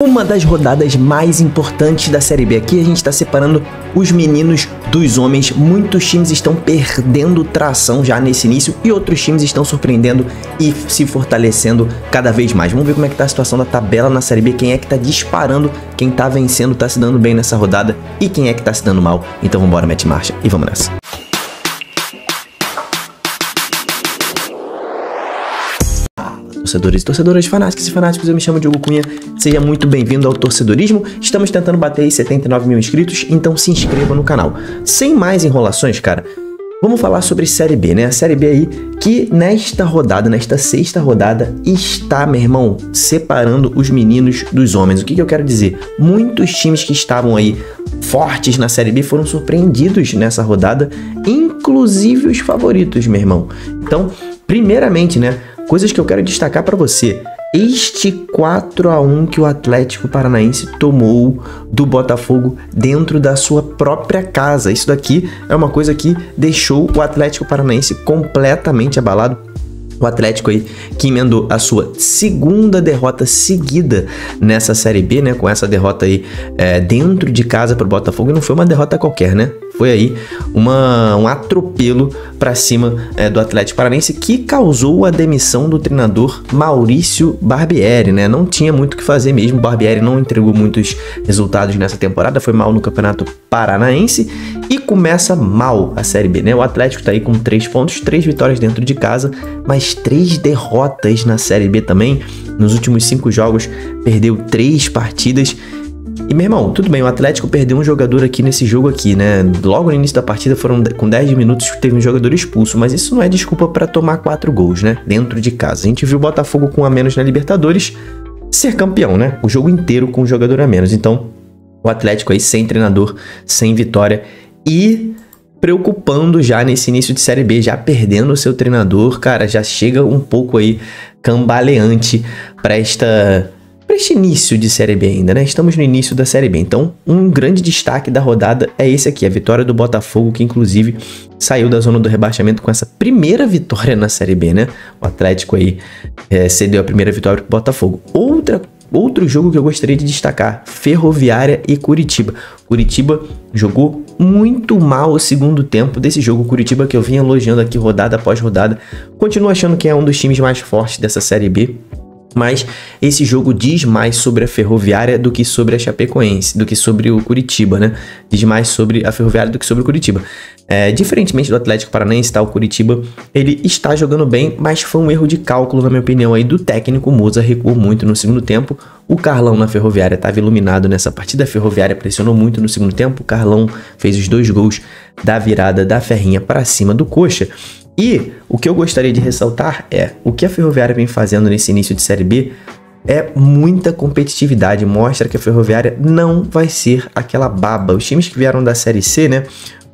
Uma das rodadas mais importantes da Série B. Aqui a gente está separando os meninos dos homens. Muitos times estão perdendo tração já nesse início e outros times estão surpreendendo e se fortalecendo cada vez mais. Vamos ver como é que tá a situação da tabela na Série B, quem é que tá disparando, quem tá vencendo, tá se dando bem nessa rodada e quem é que tá se dando mal. Então vambora, mete marcha e vamos nessa. Torcedores e torcedoras, fanáticos e fanáticos, eu me chamo Diogo Cunha, seja muito bem-vindo ao Torcedorismo. Estamos tentando bater aí 79 mil inscritos, então se inscreva no canal. Sem mais enrolações, cara, vamos falar sobre Série B, né? A Série B aí que nesta rodada, nesta sexta rodada, está, meu irmão, separando os meninos dos homens. O que eu quero dizer? Muitos times que estavam aí fortes na Série B foram surpreendidos nessa rodada, inclusive os favoritos, meu irmão. Então, primeiramente, né? Coisas que eu quero destacar para você. Este 4-1 que o Atlético Paranaense tomou do Botafogo dentro da sua própria casa. Isso daqui é uma coisa que deixou o Atlético Paranaense completamente abalado. O Atlético aí que emendou a sua segunda derrota seguida nessa Série B, né? Com essa derrota aí dentro de casa para o Botafogo. E não foi uma derrota qualquer, né? Foi aí um atropelo para cima do Atlético Paranaense que causou a demissão do treinador Maurício Barbieri, né? Não tinha muito o que fazer mesmo. O Barbieri não entregou muitos resultados nessa temporada, foi mal no Campeonato Paranaense e começa mal a Série B, né? O Atlético tá aí com 3 pontos, 3 vitórias dentro de casa, mas 3 derrotas na Série B também. Nos últimos 5 jogos perdeu 3 partidas. E, meu irmão, tudo bem, o Atlético perdeu um jogador aqui nesse jogo aqui, né? Logo no início da partida, com 10 minutos, teve um jogador expulso, mas isso não é desculpa para tomar 4 gols, né? Dentro de casa. A gente viu o Botafogo com um a menos na Libertadores ser campeão, né? O jogo inteiro com um jogador a menos. Então, o Atlético aí sem treinador, sem vitória e preocupando já nesse início de Série B, já perdendo o seu treinador, cara, já chega um pouco aí cambaleante para este início de Série B ainda, né? Estamos no início da Série B, então um grande destaque da rodada é esse aqui, a vitória do Botafogo, que inclusive saiu da zona do rebaixamento com essa primeira vitória na Série B, né? O Atlético aí cedeu a primeira vitória pro Botafogo. Outro jogo que eu gostaria de destacar, Ferroviária e Curitiba. Curitiba jogou muito mal o segundo tempo desse jogo. Curitiba que eu vim elogiando aqui rodada após rodada. Continuo achando que é um dos times mais fortes dessa Série B. Mas esse jogo diz mais sobre a Ferroviária do que sobre a Chapecoense, do que sobre o Curitiba, né? Diz mais sobre a Ferroviária do que sobre o Curitiba. Diferentemente do Atlético Paranaense, tá? O Curitiba, ele está jogando bem, mas foi um erro de cálculo, na minha opinião, aí do técnico. O Moza recuou muito no segundo tempo. O Carlão na Ferroviária estava iluminado nessa partida. A Ferroviária pressionou muito no segundo tempo. O Carlão fez os 2 gols da virada da Ferrinha para cima do Coxa. E o que eu gostaria de ressaltar é o que a Ferroviária vem fazendo nesse início de Série B é muita competitividade, mostra que a Ferroviária não vai ser aquela baba. Os times que vieram da Série C, né,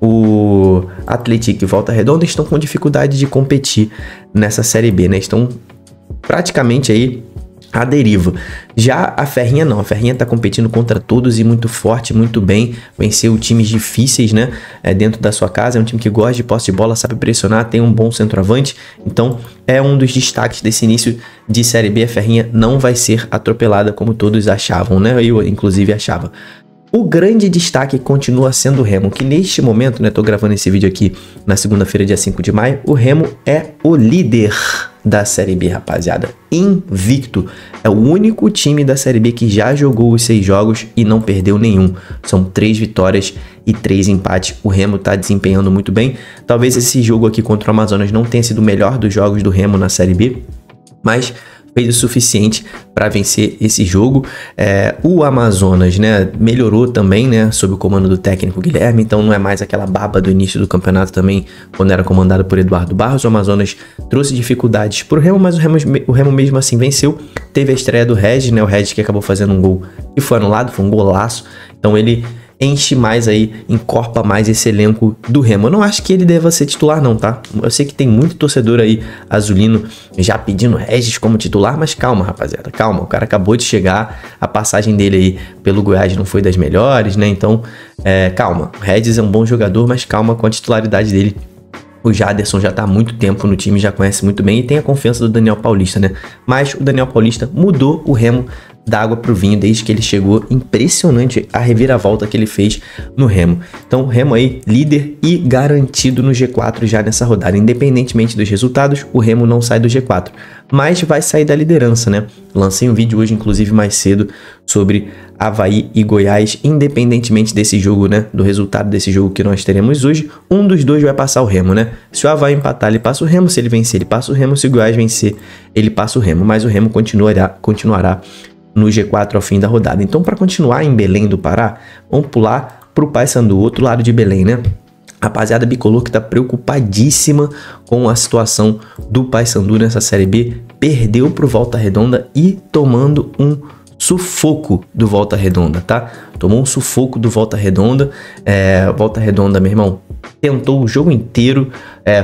o Atlético e Volta Redonda, estão com dificuldade de competir nessa Série B, né, estão praticamente aí à deriva. Já a Ferrinha não, a Ferrinha tá competindo contra todos e muito forte, muito bem, venceu times difíceis, né, dentro da sua casa, é um time que gosta de posse de bola, sabe pressionar, tem um bom centroavante, então é um dos destaques desse início de Série B. A Ferrinha não vai ser atropelada como todos achavam, né, eu inclusive achava. O grande destaque continua sendo o Remo, que neste momento, né, tô gravando esse vídeo aqui na segunda-feira, dia 5 de maio, o Remo é o líder da Série B, rapaziada, invicto. É o único time da Série B que já jogou os 6 jogos e não perdeu nenhum. São 3 vitórias e 3 empates. O Remo tá desempenhando muito bem. Talvez esse jogo aqui contra o Amazonas não tenha sido o melhor dos jogos do Remo na Série B, mas fez o suficiente para vencer esse jogo. O Amazonas, né, melhorou também, né, sob o comando do técnico Guilherme, então não é mais aquela baba do início do campeonato também, quando era comandado por Eduardo Barros. O Amazonas trouxe dificuldades pro Remo, mas o Remo mesmo assim venceu. Teve a estreia do Regis, né, o Regis que acabou fazendo um gol que foi anulado, foi um golaço, então ele enche mais aí, encorpa mais esse elenco do Remo. Eu não acho que ele deva ser titular não, tá? Eu sei que tem muito torcedor aí azulino já pedindo Regis como titular, mas calma, rapaziada, calma. O cara acabou de chegar, a passagem dele aí pelo Goiás não foi das melhores, né? Então, calma. O Regis é um bom jogador, mas calma com a titularidade dele. O Jaderson já tá há muito tempo no time, já conhece muito bem e tem a confiança do Daniel Paulista, né? Mas o Daniel Paulista mudou o Remo da água pro vinho desde que ele chegou. Impressionante a reviravolta que ele fez no Remo. Então o Remo aí líder e garantido no G4 já nessa rodada. Independentemente dos resultados, o Remo não sai do G4, mas vai sair da liderança, né? Lancei um vídeo hoje, inclusive mais cedo, sobre Avaí e Goiás. Independentemente desse jogo, né, do resultado desse jogo que nós teremos hoje, um dos dois vai passar o Remo, né? Se o Avaí empatar, ele passa o Remo. Se ele vencer, ele passa o Remo. Se o Goiás vencer, ele passa o Remo. Mas o Remo continuará no G4 ao fim da rodada. Então, para continuar em Belém do Pará, vamos pular para o Paysandu, outro lado de Belém, né? Rapaziada bicolor que tá preocupadíssima com a situação do Paysandu nessa Série B, perdeu pro Volta Redonda e tomando um sufoco do Volta Redonda, tá? Tomou um sufoco do Volta Redonda. Volta Redonda, meu irmão, tentou o jogo inteiro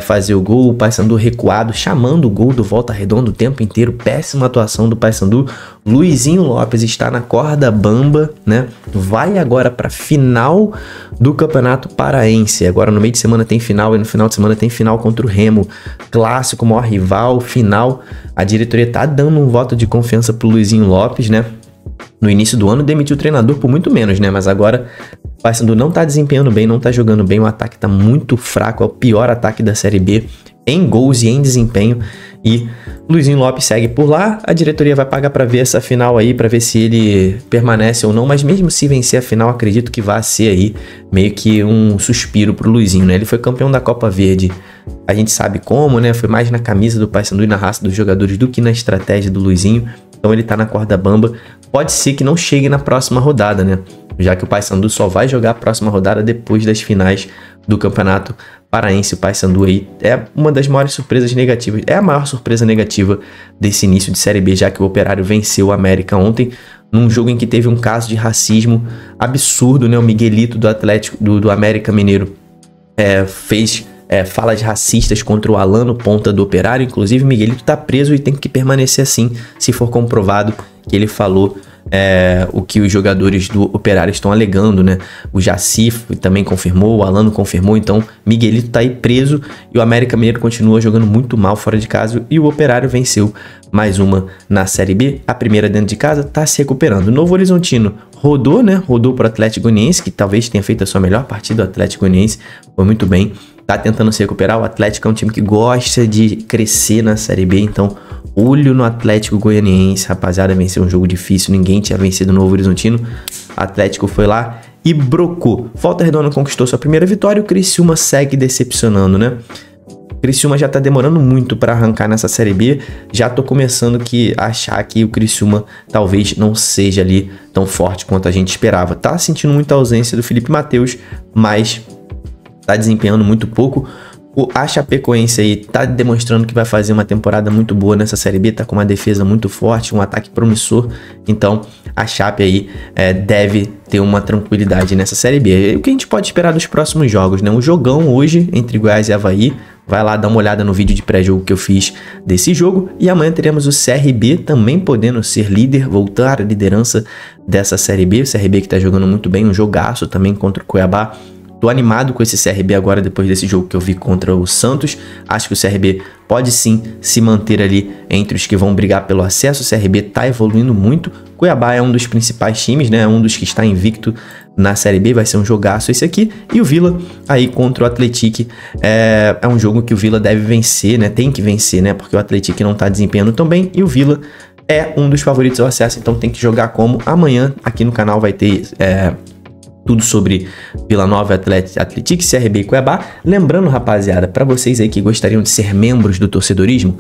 fazer o gol, o Paysandu recuado, chamando o gol do Volta Redonda o tempo inteiro. Péssima atuação do Paysandu. Luizinho Lopes está na corda bamba, né? Vai agora para final do Campeonato Paraense. Agora no meio de semana tem final e no final de semana tem final contra o Remo. Clássico, maior rival, final. A diretoria tá dando um voto de confiança pro Luizinho Lopes, né? No início do ano demitiu o treinador por muito menos, né? Mas agora o Paysandu não tá desempenhando bem, não tá jogando bem. O ataque tá muito fraco, é o pior ataque da Série B em gols e em desempenho. E Luizinho Lopes segue por lá. A diretoria vai pagar para ver essa final aí, para ver se ele permanece ou não. Mas mesmo se vencer a final, acredito que vai ser aí meio que um suspiro pro Luizinho, né? Ele foi campeão da Copa Verde, a gente sabe como, né? Foi mais na camisa do Paysandu e na raça dos jogadores do que na estratégia do Luizinho. Então ele tá na corda bamba. Pode ser que não chegue na próxima rodada, né? Já que o Paysandu só vai jogar a próxima rodada depois das finais do Campeonato Paraense. O Paysandu aí é uma das maiores surpresas negativas. É a maior surpresa negativa desse início de Série B, já que o Operário venceu o América ontem, num jogo em que teve um caso de racismo absurdo, né? O Miguelito do Atlético, do América Mineiro, fez falas racistas contra o Alano, ponta do Operário. Inclusive, Miguelito tá preso e tem que permanecer assim, se for comprovado que ele falou o que os jogadores do Operário estão alegando, né? O Jaci também confirmou, o Alano confirmou. Então, Miguelito tá aí preso e o América Mineiro continua jogando muito mal fora de casa. E o Operário venceu mais uma na Série B. A primeira dentro de casa, tá se recuperando. O Novo Horizontino rodou, né? Rodou pro Atlético Goianiense, que talvez tenha feito a sua melhor partida. O Atlético Goianiense foi muito bem, tá tentando se recuperar. O Atlético é um time que gosta de crescer na Série B, então olho no Atlético Goianiense, rapaziada. Venceu um jogo difícil, ninguém tinha vencido o Novo Horizontino. O Atlético foi lá e brocou. Volta Redonda conquistou sua primeira vitória. O Criciúma segue decepcionando, né? O Criciúma já tá demorando muito para arrancar nessa Série B. Já tô começando a achar que o Criciúma talvez não seja ali tão forte quanto a gente esperava. Tá sentindo muita ausência do Felipe Matheus, mas tá desempenhando muito pouco. A Chapecoense aí tá demonstrando que vai fazer uma temporada muito boa nessa Série B, tá com uma defesa muito forte, um ataque promissor. Então a Chape aí deve ter uma tranquilidade nessa Série B. O que a gente pode esperar dos próximos jogos, né? Um jogão hoje entre Goiás e Avaí. Vai lá dar uma olhada no vídeo de pré-jogo que eu fiz desse jogo. E amanhã teremos o CRB também podendo ser líder, voltar à liderança dessa Série B. O CRB que tá jogando muito bem, um jogaço também contra o Cuiabá. Tô animado com esse CRB agora, depois desse jogo que eu vi contra o Santos. Acho que o CRB pode sim se manter ali entre os que vão brigar pelo acesso. O CRB tá evoluindo muito. Cuiabá é um dos principais times, né? É um dos que está invicto na Série B. Vai ser um jogaço esse aqui. E o Vila aí contra o Atlético é um jogo que o Vila deve vencer, né? Tem que vencer, né? Porque o Atlético não tá desempenhando tão bem. E o Vila é um dos favoritos ao acesso, então tem que jogar como. Amanhã aqui no canal vai ter tudo sobre Vila Nova, Atlético, CRB e Cuiabá. Lembrando, rapaziada, para vocês aí que gostariam de ser membros do torcedorismo,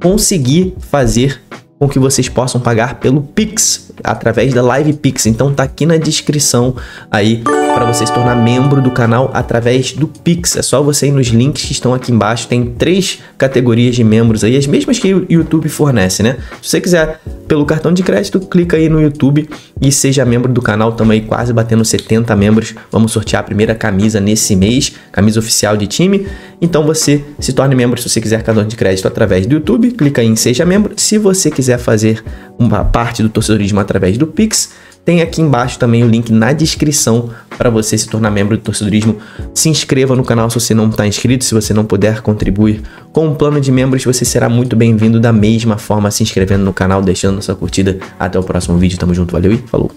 conseguir fazer com que vocês possam pagar pelo Pix, através da Live Pix. Então tá aqui na descrição aí para você se tornar membro do canal através do Pix. É só você ir nos links que estão aqui embaixo. Tem 3 categorias de membros aí, as mesmas que o YouTube fornece, né? Se você quiser pelo cartão de crédito, clica aí no YouTube e seja membro do canal. Estamos aí quase batendo 70 membros. Vamos sortear a primeira camisa nesse mês, camisa oficial de time. Então você se torne membro se você quiser cartão de crédito através do YouTube. Clica aí em Seja Membro. Se você quiser fazer uma parte do torcedorismo através do Pix, Tem aqui embaixo também o link na descrição para você se tornar membro do Torcedorismo. Se inscreva no canal se você não está inscrito, se você não puder contribuir com um plano de membros, você será muito bem-vindo da mesma forma se inscrevendo no canal, deixando sua curtida. Até o próximo vídeo, tamo junto, valeu e falou!